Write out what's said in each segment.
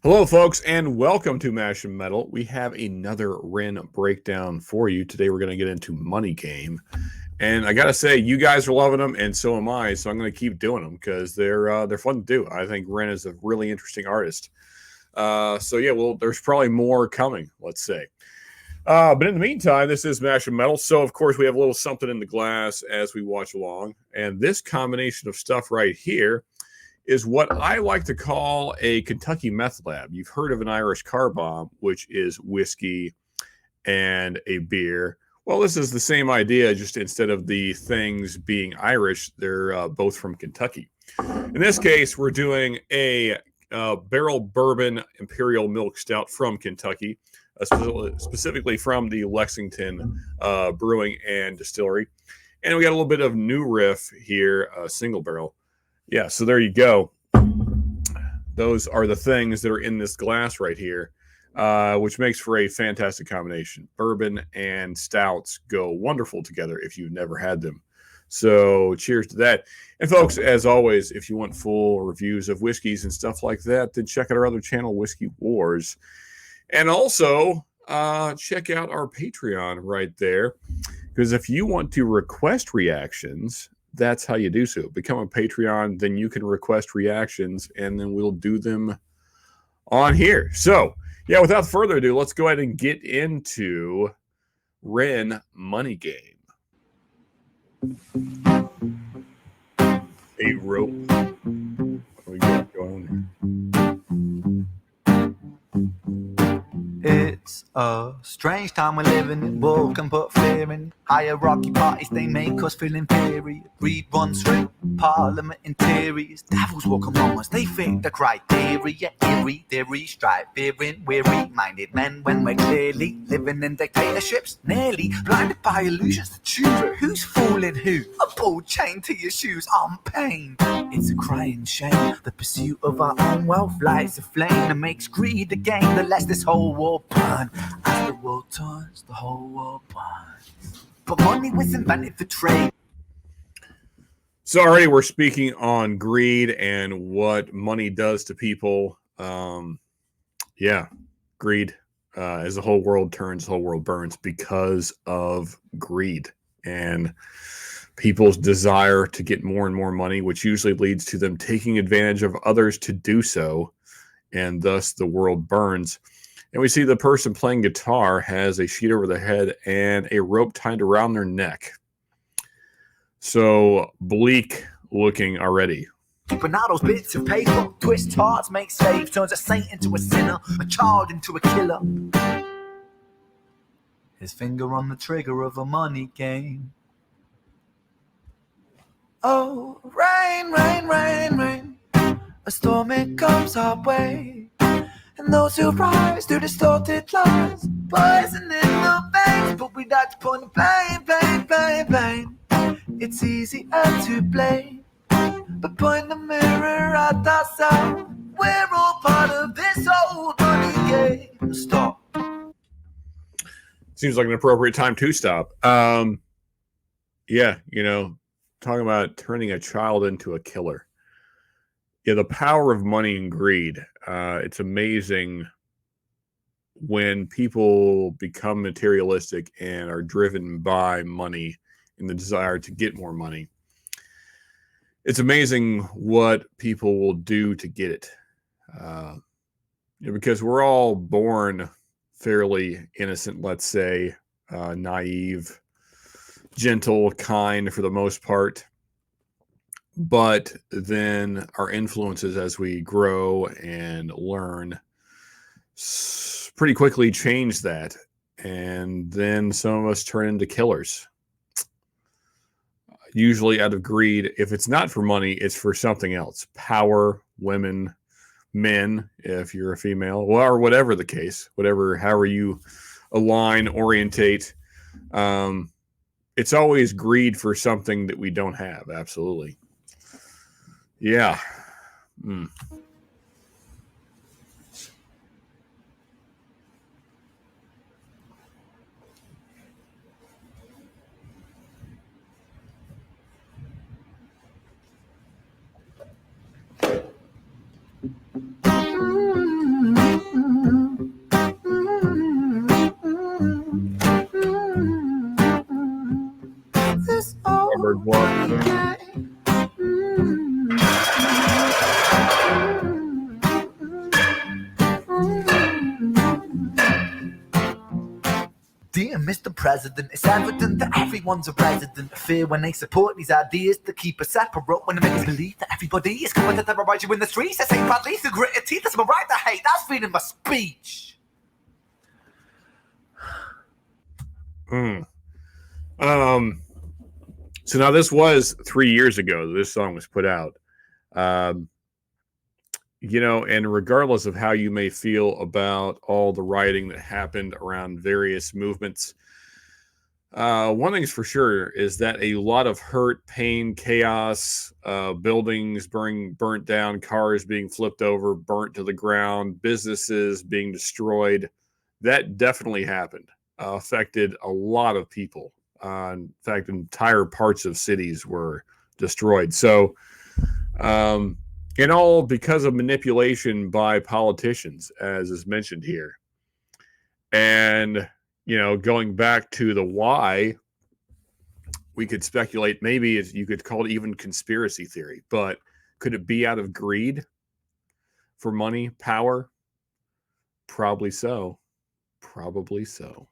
Hello, folks, and welcome to Mash and Metal. We have another Ren breakdown for you. Today, we're going to get into Money Game. And I got to say, you guys are loving them, and so am I. So I'm going to keep doing them because they're fun to do. I think Ren is a really interesting artist. There's probably more coming, let's say. But in the meantime, this is Mash and Metal. So, of course, we have a little something in the glass as we watch along. And this combination of stuff right here is what I like to call a Kentucky meth lab. You've heard of an Irish car bomb, which is whiskey and a beer. Well, this is the same idea, just instead of the things being Irish, they're both from Kentucky. In this case, we're doing a barrel bourbon imperial milk stout from Kentucky, specifically from the Lexington Brewing and Distillery. And we got a little bit of new riff here, single barrel. Yeah, so there you go. Those are the things that are in this glass right here, which makes for a fantastic combination. Bourbon and stouts go wonderful together if you've never had them. So cheers to that. And folks, as always, if you want full reviews of whiskeys and stuff like that, then check out our other channel, Whiskey Wars. And also, check out our Patreon right there. Because if you want to request reactions, that's how you do so. Become a Patreon, then you can request reactions, and then we'll do them on here. So, yeah, without further ado, let's go ahead and get into Ren Money Game. A rope. What do we got going here? It's a strange time we're living in. Wolf can put fear in. Hierarchy parties, they make us feel inferior. Read one straight, parliament interiors. Devils walk among us, they think the criteria. Eerie, theory, strive, fearing, weary-minded men when we're clearly living in dictatorships. Nearly blinded by illusions to choose who's fooling who. A ball chain to your shoes on pain. It's a crying shame. The pursuit of our own wealth lights a flame that makes greed a game that lets this whole world burn. As the world turns, the whole world burns. But money was invented for trade. So already we're speaking on greed and what money does to people. Greed. As the whole world turns, the whole world burns because of greed and people's desire to get more and more money, which usually leads to them taking advantage of others to do so, and thus the world burns. And we see the person playing guitar has a sheet over their head and a rope tied around their neck. So bleak looking already. But now those bits of paper twist hearts, make slaves, turns a saint into a sinner, a child into a killer. His finger on the trigger of a money game. Oh, rain, rain, rain, rain. A storm it comes our way. And those who rise to distorted lies, poison in the veins, but we like to point the blame. It's easier to blame, but point the mirror at ourselves. We're all part of this old money game. Stop. Seems like an appropriate time to stop. Talking about turning a child into a killer. Yeah, the power of money and greed. It's amazing when people become materialistic and are driven by money and the desire to get more money. It's amazing what people will do to get it. Because we're all born fairly innocent, let's say, naive, gentle, kind for the most part. But then our influences as we grow and learn pretty quickly change that. And then some of us turn into killers. Usually out of greed. If it's not for money, it's for something else. Power, women, men, if you're a female, or whatever the case, however you align, orientate. It's always greed for something that we don't have. Absolutely. Yeah. Hummingbird walk. Dear Mr. President, it's evident that everyone's a resident of fear when they support these ideas to keep us separate. When they make us believe that everybody is coming to terrorize you in the streets, they say badly through gritted teeth. That's my right to hate. That's freedom of speech. So now this was 3 years ago that this song was put out. You know, and regardless of how you may feel about all the rioting that happened around various movements, one thing's for sure is that a lot of hurt, pain, chaos, buildings burnt down, cars being flipped over, burnt to the ground, businesses being destroyed, that definitely happened. Affected a lot of people. In fact, entire parts of cities were destroyed. So, and all because of manipulation by politicians, as is mentioned here. And, you know, going back to the why, we could speculate maybe you could call it even conspiracy theory, but could it be out of greed for money, power? Probably so. Probably so.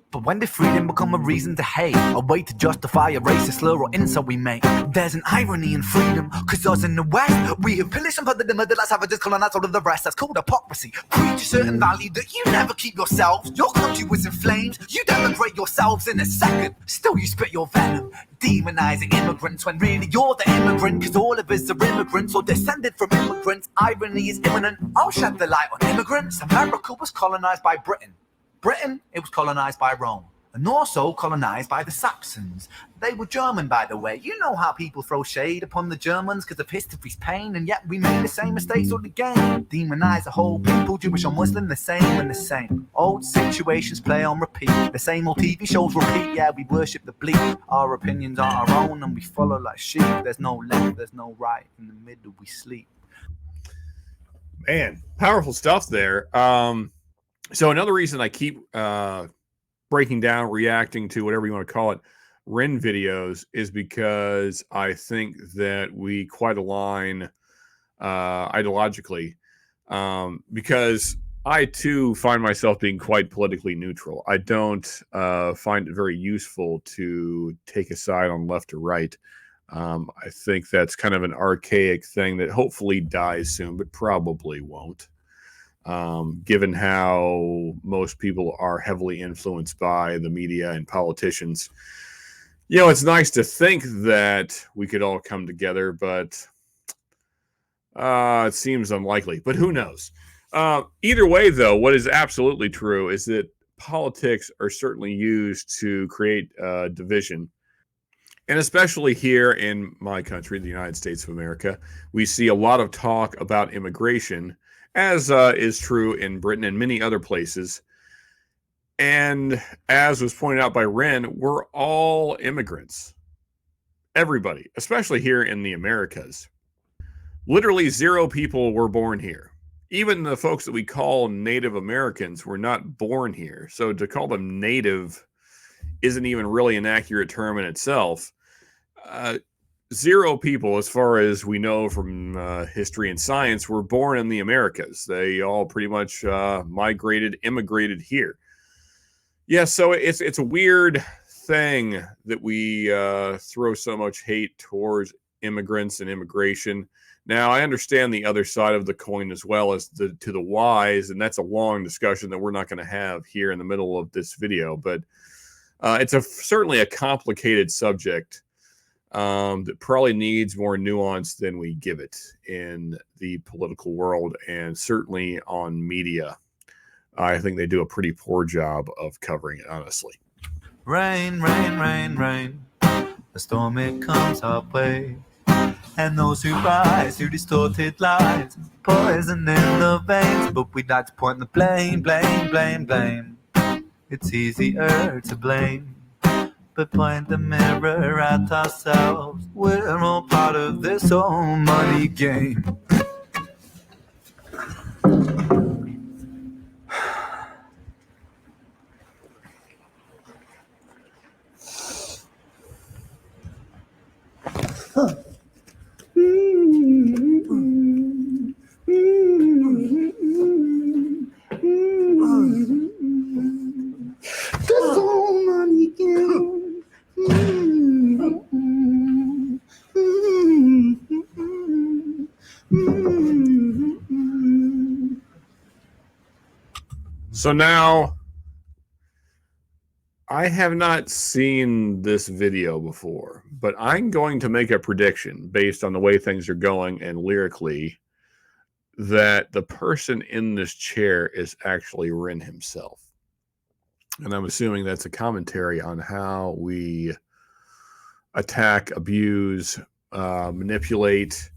But when did freedom become a reason to hate? A way to justify a racist slur or insult we make? There's an irony in freedom, cause us in the West, we have pillaged and plundered the middle class, savages, colonized all of the rest. That's called hypocrisy. Preach a certain value that you never keep yourselves. Your country was in flames, you denigrate yourselves in a second. Still you spit your venom, demonizing immigrants when really you're the immigrant. Cause all of us are immigrants or descended from immigrants. Irony is imminent, I'll shed the light on immigrants. America was colonized by Britain. Britain, it was colonized by Rome, and also colonized by the Saxons. They were German, by the way. You know how people throw shade upon the Germans because of history's pain, and yet we made the same mistakes all again. Demonize the whole people, Jewish or Muslim, the same and the same. Old situations play on repeat. The same old TV shows repeat. Yeah, we worship the bleak. Our opinions are our own, and we follow like sheep. There's no left, there's no right. In the middle, we sleep. Man, powerful stuff there. So another reason I keep breaking down, reacting to whatever you want to call it, Ren videos is because I think that we quite align ideologically. Because I too find myself being quite politically neutral. I don't find it very useful to take a side on left or right. I think that's kind of an archaic thing that hopefully dies soon, but probably won't. Given how most people are heavily influenced by the media and politicians. You know, it's nice to think that we could all come together, but it seems unlikely. But who knows? Either way, though, what is absolutely true is that politics are certainly used to create division. And especially here in my country, the United States of America, we see a lot of talk about immigration, as is true in Britain and many other places. And as was pointed out by Ren, we're all immigrants. Everybody, especially here in the Americas. Literally 0 people were born here. Even the folks that we call Native Americans were not born here. So to call them native isn't even really an accurate term in itself. 0 people, as far as we know from history and science, were born in the Americas. They all pretty much immigrated here. Yeah, so it's a weird thing that we throw so much hate towards immigrants and immigration. Now, I understand the other side of the coin as well as to the whys, and that's a long discussion that we're not going to have here in the middle of this video. But it's certainly a complicated subject that probably needs more nuance than we give it in the political world and certainly on media. I think they do a pretty poor job of covering it, honestly. Rain, rain, rain, rain. The storm, it comes our way. And those who rise through distorted lies, poison in the veins. But we'd like to point the blame, blame, blame, blame. It's easier to blame, but point the mirror at ourselves. We're all part of this whole money game. This old money game. So now, I have not seen this video before, but I'm going to make a prediction based on the way things are going and lyrically that the person in this chair is actually Rin himself. And I'm assuming that's a commentary on how we attack, abuse, manipulate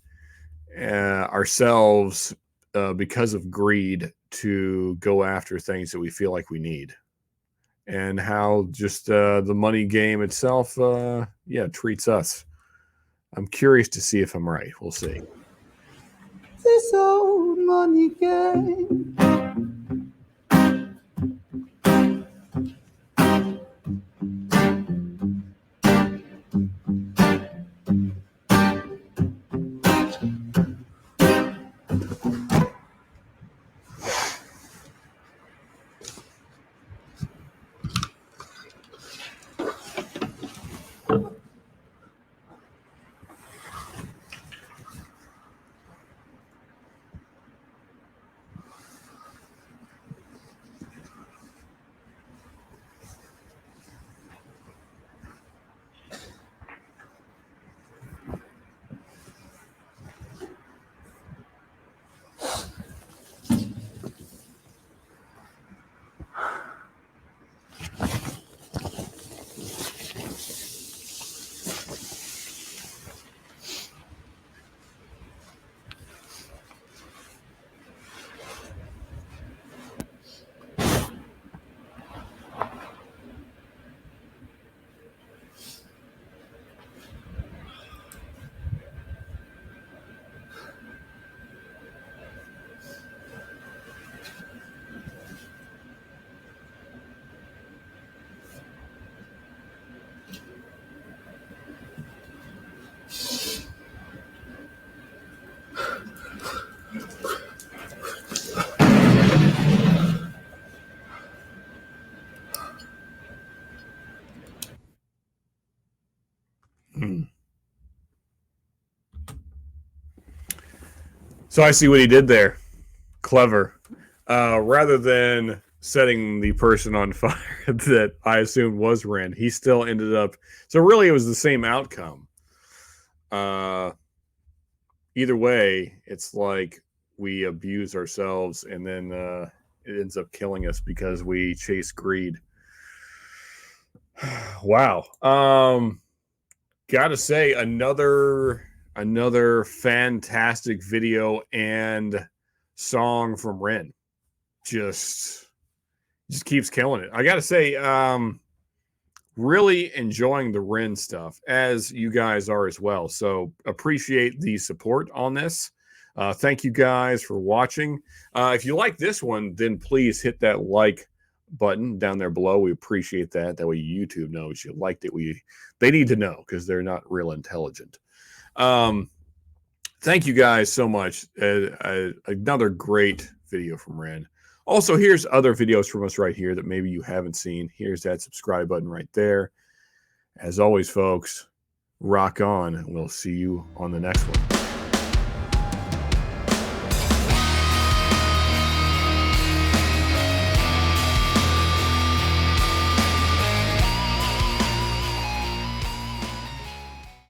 ourselves because of greed to go after things that we feel like we need. And how just the money game itself, treats us. I'm curious to see if I'm right. We'll see. This old money game. So I see what he did there. Clever. Rather than setting the person on fire that I assumed was Ren, he still ended up. So really, it was the same outcome. Either way, it's like we abuse ourselves, and then it ends up killing us because we chase greed. Wow. Gotta say, another fantastic video and song from Ren. Just keeps killing it. I gotta say, really enjoying the Ren stuff, as you guys are as well. So appreciate the support on this. Thank you guys for watching. If you like this one, then please hit that like button down there below. We appreciate that. That way YouTube knows you liked it. They need to know because they're not real intelligent. Thank you guys so much. Another great video from Ren. Also, here's other videos from us right here that maybe you haven't seen. Here's that subscribe button right there. As always, folks, rock on, and we'll see you on the next one.